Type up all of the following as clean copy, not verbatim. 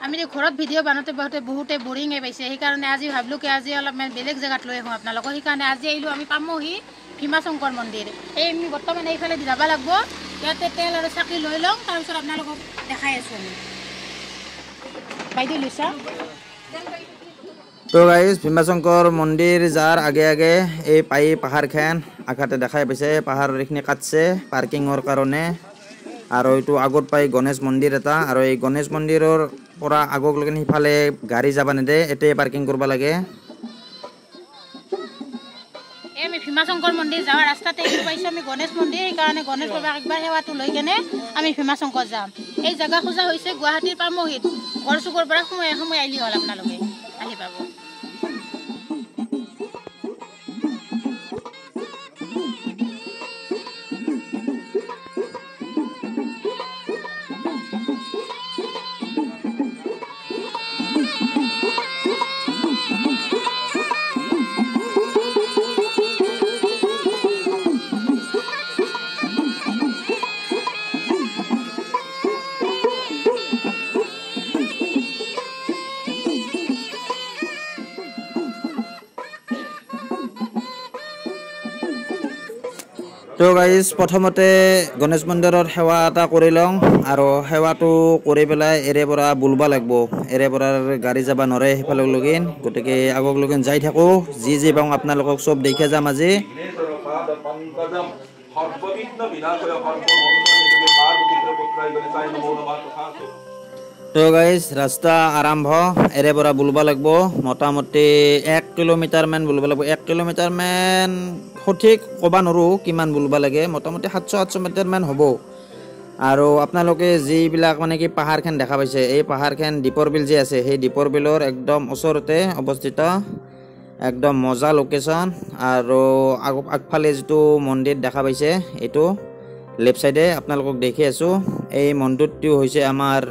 আমি ঘৰত ভিডিঅ' বানোতে বহুতে বৰিং পাইছে সেইকাৰণে আজি ভাবিলোঁ কি আজি অলপমান বেলেগ জেগাত লৈ আহোঁ আপোনালোকক সেইকাৰণে আজি আহিলোঁ আমি পামহি ভীমাশংকৰ মন্দিৰ এই আমি বৰ্তমান এইফালে যাব লাগিব ইয়াতে তেল আৰু চাকি লৈ লওঁ তাৰপিছত আপোনালোকক দেখাই আছোঁ আমি বাইদেউ লৈছা তো গাইজ ভীমাশংকৰ মন্দিৰ যাৰ আগে আগে এই পাহাৰখন আঘাতে দেখাই পাইছে পাহাৰ এইখিনি কাটছে পাৰ্কিঙৰ কাৰণে আৰু এইটো আগত পাই গণেশ মন্দিৰ এটা আৰু এই গণেশ মন্দিৰৰ পৰা আগলৈকে সিফালে গাড়ী যাব নিদে এতে পাৰ্কিং কৰিব লাগে আমি ভীমাশংকৰ মন্দিৰ যাওয়াৰ ৰাস্তাতে পাইছোঁ আমি গণেশ মন্দিৰ সেইকাৰণে গণেশ বাবাক একবাৰ সেৱাটো লৈ কেনে আমি ভীমাশংকৰ যাম এই জেগা খোজা হৈছে গুৱাহাটীৰ পামহিত গড়চুকৰ পৰা সোমাই আহিলি হ'ল আপোনালোকে আহি পাব তো গাইজ প্ৰথমতে গণেশ মন্দিৰৰ সেৱা এটা কৰি লওঁ আৰু সেৱাটো কৰি পেলাই এৰে পৰা বুলবা লাগিব এৰে পৰাৰ গাড়ী যাব নোৱাৰে সেইফালে লগিন গতিকে আগক লগিন যাই থাকোঁ যি পাওঁ আপোনালোকক চব দেখে যাম আজি তো গাইজ ৰাস্তা আৰম্ভ এৰে পৰা বুলবা লাগিব মোটামুটি 1 কিলোমিটাৰ মান বুলবা লাগিব 1 কিলোমিটাৰ মান সঠিক ক'ব নোৱাৰোঁ কিমান বুলবা লাগে মোটামুটি 700 মিটাৰ মান হ'ব আৰু আপোনালোকে যিবিলাক মানে কি পাহাৰখন দেখা পাইছে এই পাহাৰখন দীপৰ বিল যে আছে সেই দীপৰ বিলৰ একদম ওচৰতে অৱস্থিত একদম মজা লোকেশ্যন আৰু আগফালে যিটো মন্দিৰ দেখা পাইছে এইটো লেফ্ট সাইডে আপোনালোকক দেখি আছোঁ এই মন্দিৰটো হৈছে আমাৰ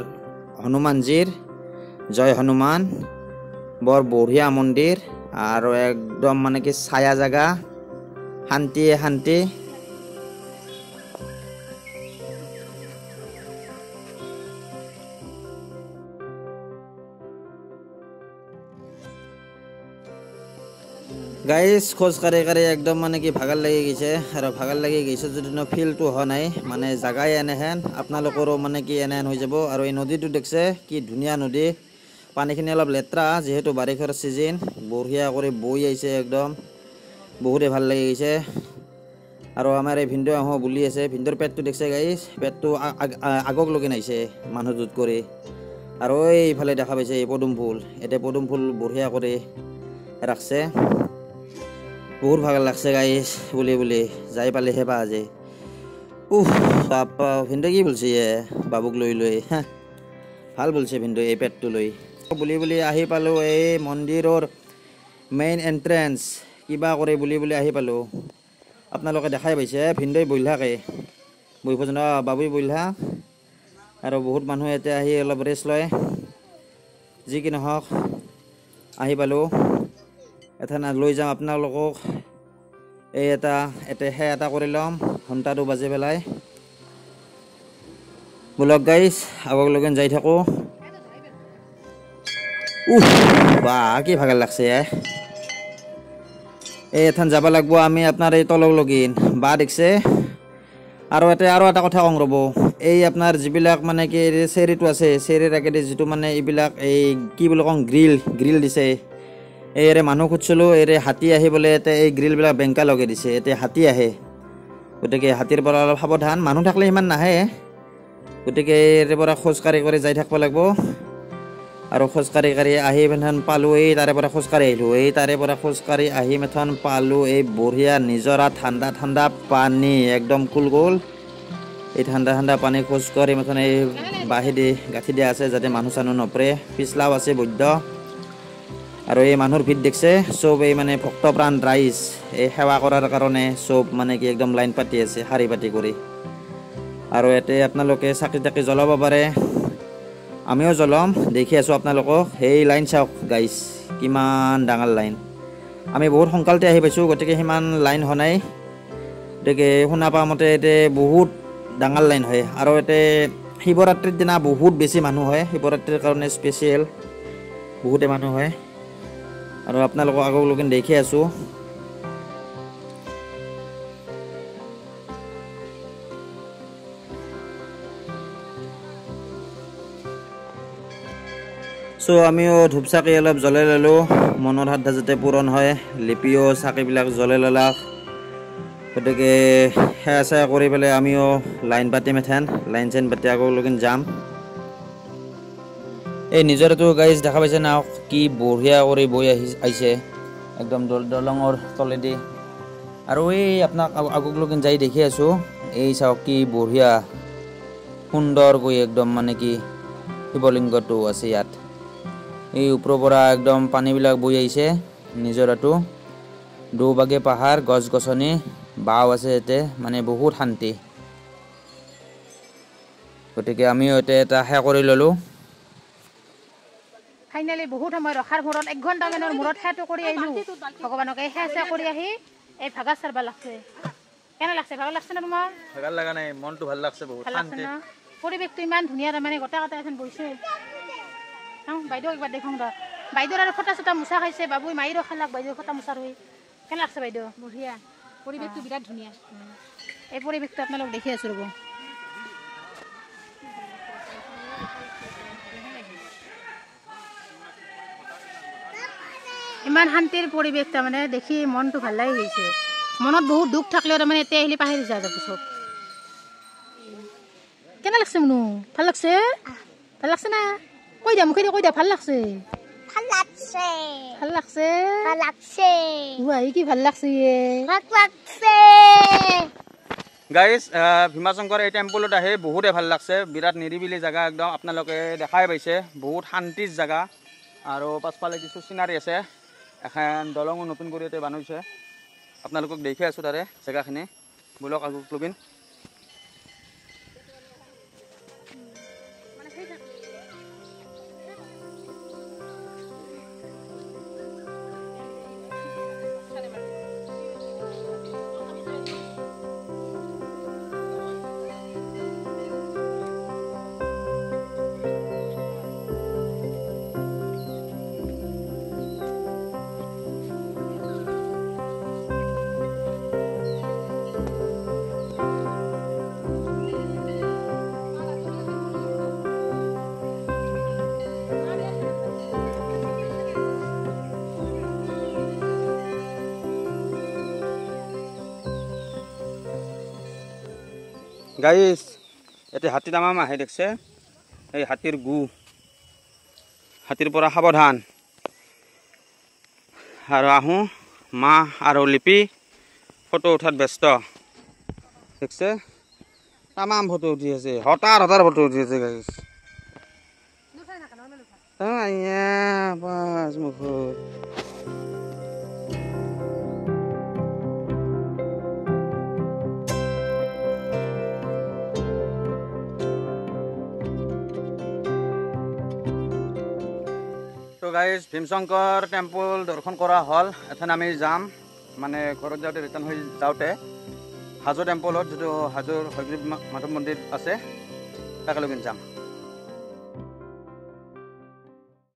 হনুমানজীৰ জয় হনুমান বৰ বঢ়িয়া মন্দিৰ আৰু একদম মানে কি ছায়া জাগা শান্তি গাইজ খোজ কাঢ়ি একদম মানে কি ভাগাৰ লাগি গৈছে আৰু ভাগাৰ লাগি গৈছে যদিও ফিলটো হোৱা নাই মানে জাগাই এনেহেন আপোনালোকৰো মানে কি এনেহেন হৈ যাব আৰু এই নদীটো দেখছে কি ধুনীয়া নদী পানীখিনি অলপ লেতেৰা যিহেতু বাৰিষাৰ চিজন বঢ়িয়া কৰি বৈ আহিছে একদম বহুতে ভাল লাগি গৈছে আৰু আমাৰ এই ভিন্দু আহোঁ বুলি আছে ভিন্দুৰ পেটটো দেখছে গাইজ পেটটো আগক লগি নাইছে মানুহটোত কৰি আৰু এইফালে দেখা পাইছে এই পদুম ফুল এতিয়া পদুম ফুল বঢ়িয়া কৰি ৰাখছে বহুত ভাল লাগছে গাইজ বুলি যাই পালেহে পা আজি বাপা ভিন্দু কি বলছে বাবুক লৈ ভাল বলছে ভিন্দু এই পেটটো লৈ বুলি আহি পালোঁ এই মন্দিৰৰ মেইন এন্ট্ৰেন্স কিবা কৰে বুলি আহি পালোঁ আপোনালোকে দেখাই পাইছে ভিন্দুই বইলাকে বহি পৰ্যন্ত বাবুই বইলা আৰু বহুত মানুহ এতিয়া আহি অলপ ৰেষ্ট লয় যি কি নহওক আহি পালোঁ এটা লৈ যাম আপোনালোকক এই এটা কৰি ল'ম ঘণ্টাটো বাজি পেলাই বলক গাইজ আগক লগিন যাই থাকোঁ বা কি ভাগৰ লাগছে এই এথান যাব লাগিব আমি আপোনাৰ এই তলক লগিন বা দেখছে আৰু এটা কথা কওঁ ৰ'ব এই আপোনাৰ যিবিলাক মানে কি চেৰিটো আছে চেৰিৰ আগেদি যিটো মানে এইবিলাক এই কি বুলি কওঁ গ্ৰিল দিছে এইৰে মানুহ খুজিছিলোঁ এইৰে হাতী আহিবলৈ এতিয়া এই গ্ৰিলবিলাক বেংকা লগাই দিছে এতিয়া হাতী আহে গতিকে হাতীৰ পৰা অলপ সাৱধান মানুহ থাকিলে সিমান নাহে গতিকে এইৰে পৰা খোজকাঢ়ি কৰি যাই থাকিব লাগিব আৰু খোজকাঢ়ি আহি মেথন পালোঁ এই তাৰে পৰা খোজকাঢ়ি আহিলোঁ এই তাৰে পৰা খোজকাঢ়ি আহি মেথন পালোঁ এই বঢ়িয়া নিজৰা ঠাণ্ডা পানী একদম কুল এই ঠাণ্ডা পানী খোজকাঢ়ি মেথন এই বাঁহি দি গাঁঠি দিয়া আছে যাতে মানুহ চানুহ নপৰে পিছলাও আছে বৈদ্য আৰু এই মানুহৰ ভিৰ দেখছে চব এই মানে ভক্তপ্ৰাণ ৰাইজ এই সেৱা কৰাৰ কাৰণে চব মানে কি একদম লাইন পাতি আছে শাৰী পাতি কৰি আৰু ইয়াতে আপোনালোকে চাকি তাকি জ্বলাব পাৰে আমিও জ্বলাম দেখি আছোঁ আপোনালোকক সেই লাইন চাওক গাইজ কিমান ডাঙৰ লাইন আমি বহুত সোনকালতে আহি পাইছোঁ গতিকে সিমান লাইন হোৱা নাই গতিকে শুনা পোৱা মতে ইয়াতে বহুত ডাঙৰ লাইন হয় আৰু ইয়াতে শিৱৰাত্ৰিৰ দিনা বহুত বেছি মানুহ হয়, শিৱৰাত্ৰিৰ কাৰণে স্পেচিয়েল বহুতে মানুহ হয় আৰু আপোনালোকক আগলৈকে দেখি আছোঁ। চ' আমিও ধূপ চাকি অলপ জ্বলাই ল'লোঁ, মনৰ শ্ৰদ্ধা যাতে পূৰণ হয়। লিপিও চাকিবিলাক জ্বলাই ল'লাক, গতিকে সেৱা চেৱা কৰি পেলাই আমিও লাইন পাতিম এথেন, লাইন চাইন পাতি আগলৈকে যাম। এই নিজৰটো গাইজ দেখা পাইছে না, কি বঢ়িয়া কৰি বৈ আহিছে একদম দলঙৰ তলেদি। আৰু এই আপোনাক আগলৈকে যাই দেখি আছোঁ, এই চাওক কি বঢ়িয়া সুন্দৰকৈ একদম মানে কি শিৱলিংগটো আছে ইয়াত। এই ওপৰৰ পৰা একদম পানীবিলাক বৈ আহিছে নিজৰাটো, দুবাগে পাহাৰ, গছ গছনি, বাঁহ আছে ইয়াতে, মানে বহুত শান্তি। গতিকে আমিও ইয়াতে এটা সেৱা কৰি ল'লোঁ। ফাইনেলি বহুত সময় ৰখাৰ মূৰত 1 ঘণ্টামানৰ মূৰত সেৱাটো কৰি আহিলোঁ ভগৱানক। এই সেৱা চেৱা কৰি আহি এই ভাগা চাৰবা লাগছে। কেনে লাগছে? ভাগা লাগছে না তোমাৰ? ভাগা লাগা নাই, মনটো ভাল লাগছে, বহুত শান্তি। পৰিৱেশটো ইমান ধুনীয়া, তাৰমানে গোটেই কথা এখন বহিছে। বাইদেউ একবাৰ দেখোন ৰ, বাইদেউৰ আৰু ফটা চটা মোচা খাইছে, বাবুই মাইৰো খালাক বাইদেউ ফটা মোচা ৰৈ। কেনে লাগছে বাইদেউ? বঢ়িয়া, পৰিৱেশটো বিৰাট ধুনীয়া। এই পৰিৱেশটো আপোনালোক দেখি আছোঁ ৰ'ব। ইমান শান্তিৰ পৰিৱেশ, তাৰমানে দেখি মনটো ভাল লাগি গৈছে। মনত বহুত দুখ থাকলেও তাৰমানে এতিয়া আহিলে পাহৰি যায় যাব চব। কেনে লাগছে মনু? ভাল লাগছে? ভাল লাগছে না? কৈ দিয়া, মুখেদি কৈ দিয়া, ভাল লাগছে? ভাল লাগছে। ভাল লাগছে? ভাল লাগছে। ওৱাই কি ভাল লাগছে? ভাল লাগছে। গাইজ ভীমাশংকৰ এই টেম্পলত আহি বহুতে ভাল লাগছে, বিৰাট নিৰিবিলি জেগা একদম, আপোনালোকে দেখাই পাইছে, বহুত শান্তিৰ জেগা। আৰু পাছফালে কিছু চিনাৰী আছে, এখন দলঙো নতুন কৰি ইয়াতে বনাইছে, আপোনালোকক দেখি আছোঁ তাৰে জেগাখিনি। বলক আগলৈকে। গাইজ ইয়াতে হাতী তামাম আহে দেখছে, এই হাতীৰ গু, হাতীৰ পৰা সাৱধান। আৰু আহোঁ, মা আৰু লিপি ফটো উঠাত ব্যস্ত দেখছে, তামাম ফটো উঠি আছে, হতাৰ হতাৰ ফটো উঠি আছে গাইজ। মুখত গাইজ ভীমশংকৰ টেম্পল দৰ্শন কৰা হ'ল। এথেন আমি যাম, মানে ঘৰত যাওঁতে ৰিটাৰ্ণ হৈ যাওঁতে হাজো টেম্পলত, যিটো হাজোৰ হয়গ্ৰীৱ মাধৱ মন্দিৰ আছে, তাকে যাম।